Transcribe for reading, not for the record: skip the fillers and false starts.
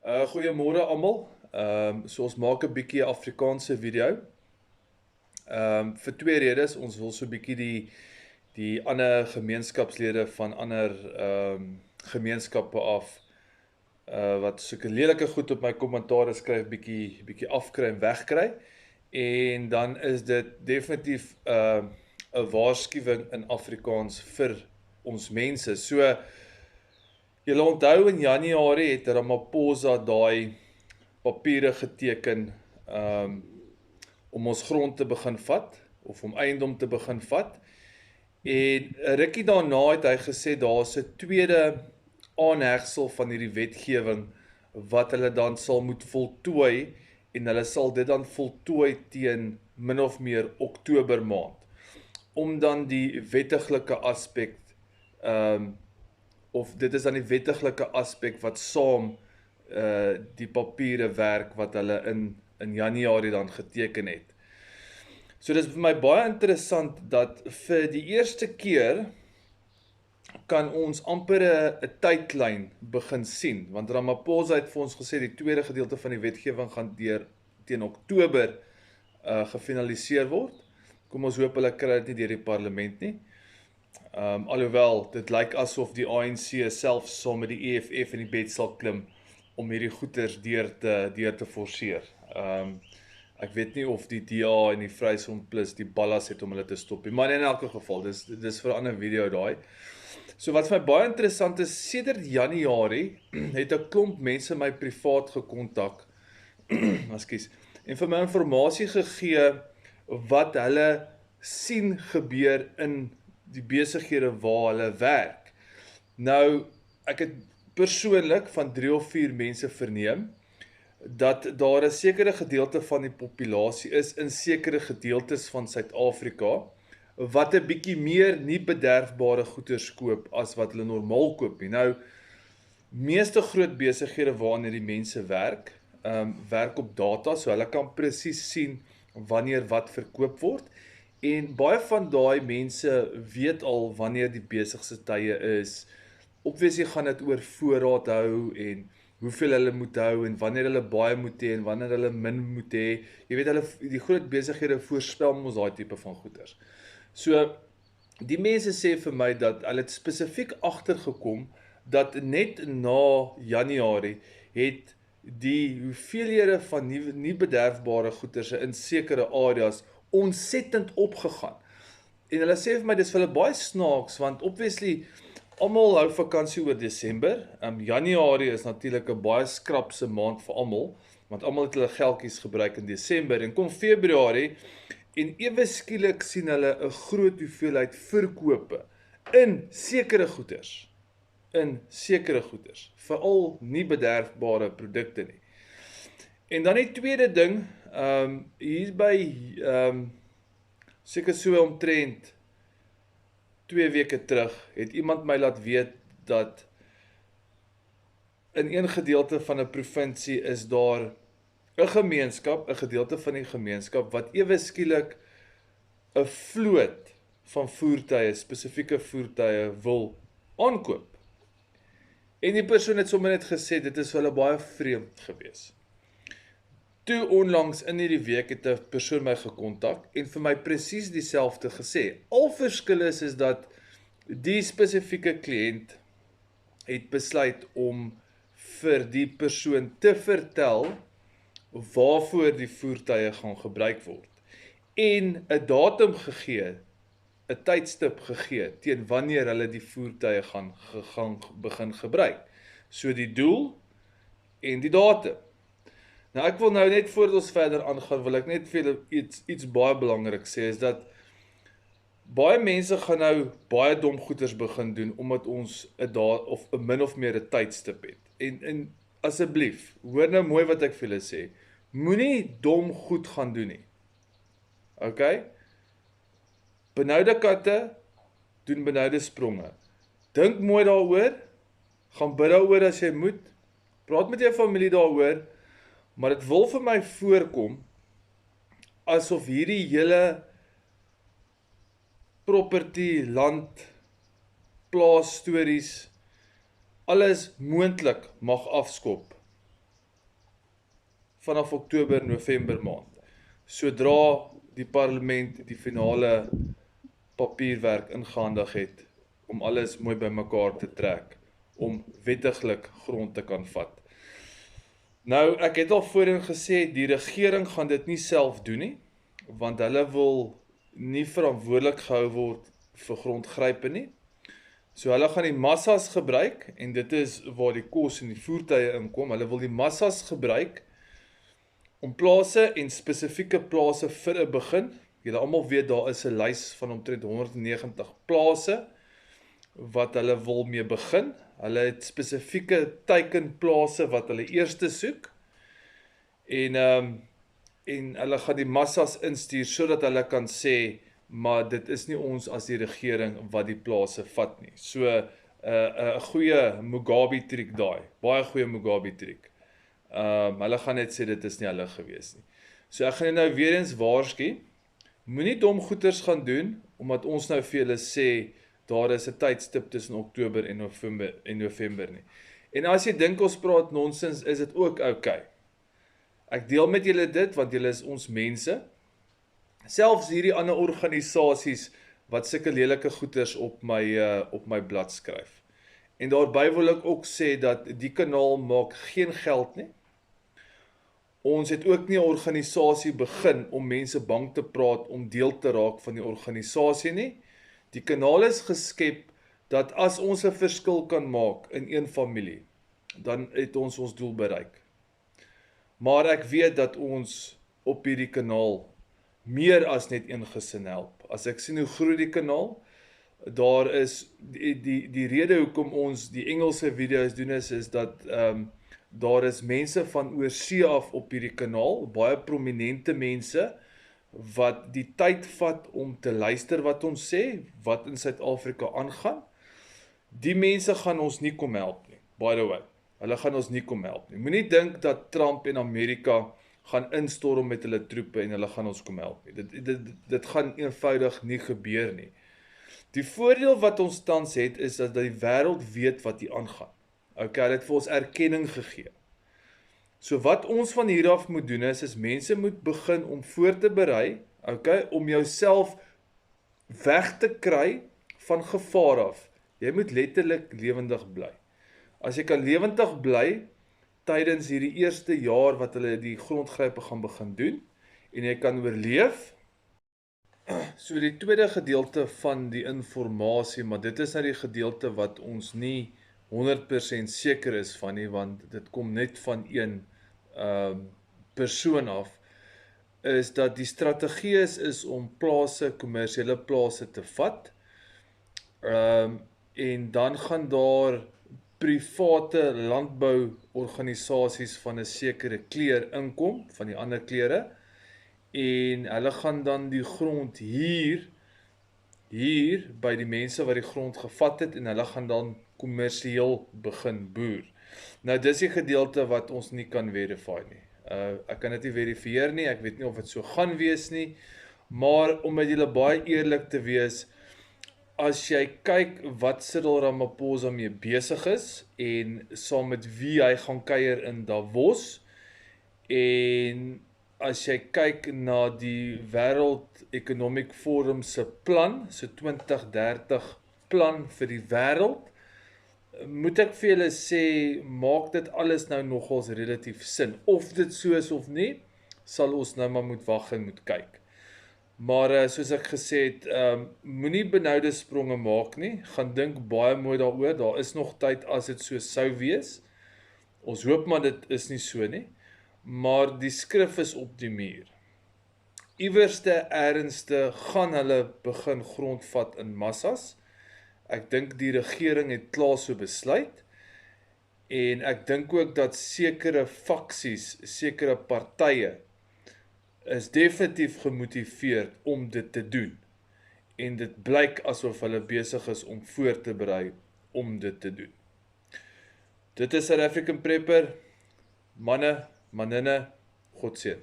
Goeiemôre almal. So ons maak 'n bietjie Afrikaanse video. Vir twee redes. Ons wil so 'n bietjie die ander gemeenskapslede van ander gemeenskappe af wat sulke lelike goed op my kommentaare skryf bietjie afkry en wegkry. En dan is dit definitief 'n waarskuwing in Afrikaans vir ons mense. So julle onthou in Januarie het Ramaphosa daai papiere geteken om ons grond te begin vat of om eiendom te begin vat. En 'n rukkie daarna het hy gesê daar's 'n tweede aanhegsel van hierdie wetgewing wat hulle dan sal moet voltooi en hulle sal dit dan voltooi teen min of meer Oktober maand om dan die wettiglike aspek of dit is dan die wettiglike aspek wat saam die papiere werk wat hulle in Januarie dan geteken het. So dis vir my baie interessant dat vir die eerste keer kan ons amper 'n tydlyn begin sien, want Ramaphosa het vir ons gesê die tweede gedeelte van die wetgewing gaan teen Oktober gefinaliseer word. Kom ons hoop hulle kry dit nie deur die parlement nie. Alhoewel dit lyk asof die ANC self saam met die EFF in die bed sal klim om hierdie goeters deur te forceer. Ek weet nie of die DA en die Vryheidsfront Plus die ballas het om hulle te stop nie, maar in elke geval, dis vir 'n ander video daai. So wat vir my baie interessant is, sedert Januarie het 'n klomp mense my privaat gekontak, ekskuus, en vir my inligting gegee wat hulle sien gebeur in die besighede waar hulle werk. Nou, ek het persoonlik van 3 of 4 mense verneem dat daar 'n sekere gedeelte van die populasie is in sekere gedeeltes van Suid-Afrika wat 'n bietjie meer nie bederfbare goederes koop as wat hulle normaal koop nie. Nou, meeste groot besighede waarin die mense werk, werk op data, so hulle kan presies sien wanneer wat verkoop word. En baie van daai mense weet al wanneer die besigheidstye is. Obviously gaan dit oor voorraad hou en hoeveel hulle moet hou en wanneer hulle baie moet hê en wanneer hulle min moet hê. Jy weet die groot besighede voorspel mos daai tipe van goeders. So die mense sê vir my dat hulle het spesifiek agtergekom dat net na Januarie het die hoeveelhede van nie bederfbare goederes in sekere areas ontsettend opgegaan. En hulle sê vir my dis vir hulle baie snaaks want obviously almal hou vakansie oor Desember. Januarie is natuurlik 'n baie skrapse maand vir almal, want almal het hulle geldjies gebruik in Desember en kom Februarie en ewe skielik sien hulle 'n groot hoeveelheid verkope in sekere goederes. Veral nie bederfbare produkte nie. En dan die tweede ding, hier by seker so omtrent 2 weke terug, het iemand my laat weet dat in een gedeelte van 'n provinsie is daar 'n gemeenskap, 'n gedeelte van die gemeenskap wat ewe skielik 'n vloot van voertuie, spesifieke voertuie wil aankoop. En die persoon het sommer net gesê dit is vir hulle baie vreemd gewees. Toe onlangs in hierdie week het 'n persoon my gekontak en vir my presies dieselfde gesê. Al verskil is dat die spesifieke kliënt het besluit om vir die persoon te vertel waarvoor die voertuie gaan gebruik word en 'n datum gegee, 'n tydstip gegee teen wanneer hulle die voertuie gaan begin gebruik. So die doel en die datum. Nou ek wil nou net voordat ons verder aangaan, wil ek net vir julle iets baie belangrik sê, is dat baie mense gaan nou baie dom goeders begin doen, omdat ons 'n min of meer 'n tydstip het. En asseblief, hoor nou mooi wat ek vir julle sê, moenie dom goed gaan doen nie. Okay? Benoude katte doen benoude spronge. Dink mooi daaroor, gaan bid daaroor as jy moet, praat met jou familie daaroor, maar dit wil vir my voorkom asof hierdie hele property, land, plaas stories, alles moontlik mag afskop vanaf Oktober, November maand. Sodra die parlement die finale papierwerk ingehandig het, om alles mooi bymekaar te trek, om wettiglik grond te kan vat. Nou, ek het al voorheen gesê, die regering gaan dit nie self doen nie, want hulle wil nie verantwoordelik gehou word vir grondgrype nie. So hulle gaan die massas gebruik, en dit is waar die kos en die voertuie inkom. Hulle wil die massas gebruik om plase en spesifieke plase vir 'n begin. Julle almal weet daar is 'n lys van omtrent 190 plase wat hulle wil mee begin. Hulle het spesifieke teikenplase wat hulle eerste soek. En hulle gaan die massas instuur sodat hulle kan sê, maar dit is nie ons as die regering wat die plase vat nie. So 'n goeie Mugabe triek daai, baie goeie Mugabe triek. Hulle gaan net sê dit is nie hulle gewees nie. So ek gaan nou weer eens waarsku, moenie dom goeters gaan doen, omdat ons nou vir julle sê, daar is 'n tydstip tussen Oktober en November nie. En as jy dink ons praat nonsens, is dit ook oukei. Ek deel met julle dit, want julle is ons mense. Selfs hierdie ander organisasies wat sulke lelike goeters op my blad skryf. En daarby wil ek ook sê dat die kanaal maak geen geld nie. Ons het ook nie 'n organisasie begin om mense bang te praat om deel te raak van die organisasie nie. Die kanaal is geskep dat as ons 'n verskil kan maak in een familie, dan het ons ons doel bereik. Maar ek weet dat ons op hierdie kanaal meer as net een gesin help. As ek sien hoe groei die kanaal, daar is die rede hoekom ons die Engelse video's doen is dat daar is mense van oorsee af op hierdie kanaal, baie prominente mense wat die tyd vat om te luister wat ons sê, wat in Suid-Afrika aangaan. Die mense gaan ons nie kom help nie, by the way. Hulle gaan ons nie kom help nie. Moenie dink dat Trump en Amerika gaan instorm met hulle troepe en hulle gaan ons kom help nie. Dit gaan eenvoudig nie gebeur nie. Die voordeel wat ons tans het, is dat die wêreld weet wat hier aangaan. Okay, hulle het vir ons erkenning gegee. So wat ons van hier af moet doen is mense moet begin om voor te berei, okay, om jouself weg te kry van gevaar af. Jy moet letterlik lewendig bly. As jy kan lewendig bly tydens hierdie eerste jaar wat hulle die grondgrype gaan begin doen, en jy kan oorleef. So die tweede gedeelte van die informasie, maar dit is nou die gedeelte wat ons nie 100% seker is van nie, want dit kom net van een persoon af, is dat die strategie is om plase, kommersiële plase te vat, en dan gaan daar private landbouorganisasies van 'n sekere kleur inkom, van die ander kleure, en hulle gaan dan die grond hier by die mense wat die grond gevat het, en hulle gaan dan kommersieel begin boer. Nou dis die gedeelte wat ons nie kan verify nie. Ek kan dit nie verifieer nie, ek weet nie of dit so gaan wees nie, maar om met julle baie eerlik te wees, as jy kyk wat Cyril Ramaphosa mee besig is, en saam met wie hy gaan kuier in Davos, en as jy kyk na die Wêreld Economic Forum se plan, so 2030 plan vir die wêreld, moet ek vir julle sê, maak dit alles nou nogals relatief sin. Of dit so is of nie, sal ons nou maar moet wag en moet kyk. Maar soos ek gesê het, moenie benoude spronge maak nie, gaan dink baie mooi daaroor, daar is nog tyd as dit so sou wees. Ons hoop maar dit is nie so nie, maar die skrif is op die muur. Iewerste ernstig gaan hulle begin grondvat in massas. Ek dink die regering het klaar so besluit, en ek dink ook dat sekere faksies, sekere partye, is definitief gemotiveerd om dit te doen, en dit blyk asof hulle besig is om voor te berei om dit te doen. Dit is South African Prepper, manne, maninne, God seën.